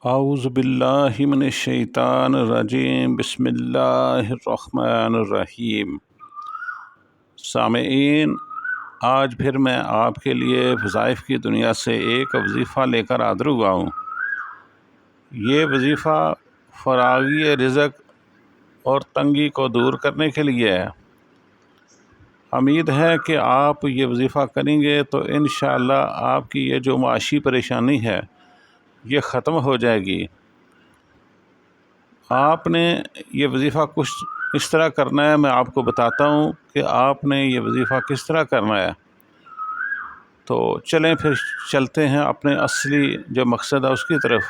اعوذ باللہ من الشیطان الرجیم، بسم اللہ الرحمن الرحیم۔ سامعین، آج پھر میں آپ کے لیے وظائف کی دنیا سے ایک وظیفہ لے کر حاضر ہوا ہوں۔ یہ وظیفہ فراغی رزق اور تنگی کو دور کرنے کے لیے ہے۔ امید ہے کہ آپ یہ وظیفہ کریں گے تو انشاءاللہ آپ کی یہ جو معاشی پریشانی ہے یہ ختم ہو جائے گی۔ آپ نے یہ وظیفہ کچھ اس طرح کرنا ہے، میں آپ کو بتاتا ہوں کہ آپ نے یہ وظیفہ کس طرح کرنا ہے۔ تو چلیں پھر چلتے ہیں اپنے اصلی جو مقصد ہے اس کی طرف،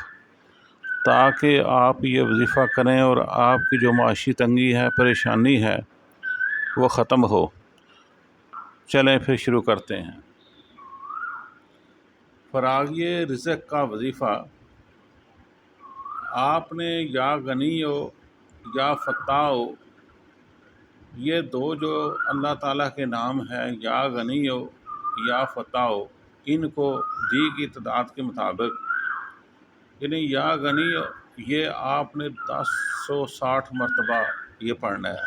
تاکہ آپ یہ وظیفہ کریں اور آپ کی جو معاشی تنگی ہے، پریشانی ہے، وہ ختم ہو۔ چلیں پھر شروع کرتے ہیں۔ فراغی رزق کا وظیفہ آپ نے یا غنیو یا فتاو، یہ دو جو اللہ تعالیٰ کے نام ہیں، یا غنیو یا فتاو، ان کو دی کی تعداد کے مطابق، یعنی یا غنیو یہ آپ نے 1060 مرتبہ یہ پڑھنا ہے،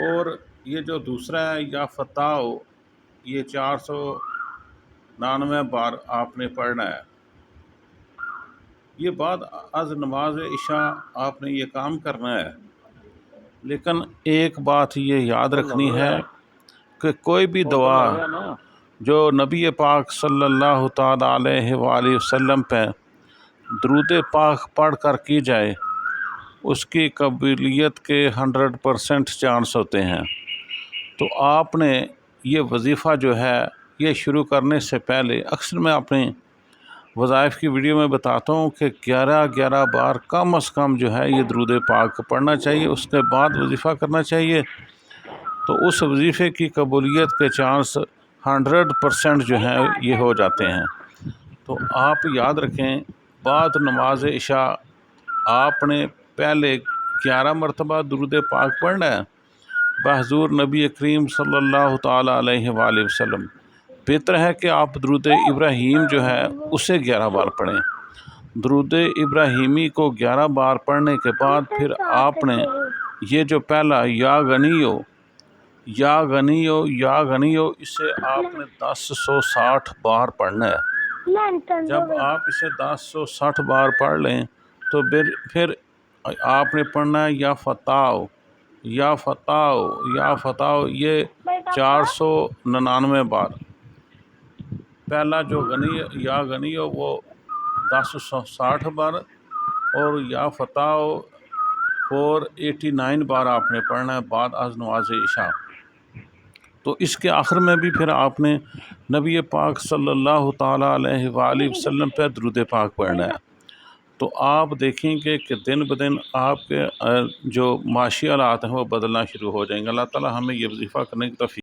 اور یہ جو دوسرا ہے یا فتاو، یہ 499 بار آپ نے پڑھنا ہے۔ یہ بعد از نماز عشاء آپ نے یہ کام کرنا ہے، لیکن ایک بات یہ یاد رکھنی ہے کہ کوئی بھی دعا جو نبی پاک صلی اللہ تعالیٰ علیہ وآلہ وسلم پہ درود پاک پڑھ کر کی جائے، اس کی قبولیت کے 100% چانس ہوتے ہیں۔ تو آپ نے یہ وظیفہ جو ہے یہ شروع کرنے سے پہلے، اکثر میں اپنے وظائف کی ویڈیو میں بتاتا ہوں کہ 11 بار کم از کم جو ہے یہ درود پاک پڑھنا چاہیے، اس کے بعد وظیفہ کرنا چاہیے۔ تو اس وظیفے کی قبولیت کے چانس 100% جو ہیں یہ ہو جاتے ہیں۔ تو آپ یاد رکھیں، بعد نماز عشاء آپ نے پہلے 11 مرتبہ درود پاک پڑھنا ہے بحضور نبی کریم صلی اللہ تعالیٰ علیہ وآلہ وسلم۔ بہتر ہے کہ آپ درود ابراہیم جو ہے اسے 11 بار پڑھیں۔ درود ابراہیمی کو 11 بار پڑھنے کے بعد پھر آپ نے یہ جو پہلا یا غنیو یا غنیو یا غنیو، اسے آپ نے 1060 بار پڑھنا ہے۔ جب آپ اسے 1060 بار پڑھ لیں تو پھر آپ نے پڑھنا ہے یا فتاو یا فتاو یا فتاو، یہ 499 بار۔ پہلا جو یا غنیو وہ 1060 بار، اور یا فتاو 489 بار آپ نے پڑھنا ہے بعد از نماز عشاء۔ تو اس کے آخر میں بھی پھر آپ نے نبی پاک صلی اللہ تعالیٰ علیہ وآلہ وسلم پہ درود پاک پڑھنا ہے۔ تو آپ دیکھیں گے کہ دن بدن آپ کے جو معاشی حالات ہیں وہ بدلنا شروع ہو جائیں گے۔ اللہ تعالیٰ ہمیں یہ وظیفہ کرنے کی توفیق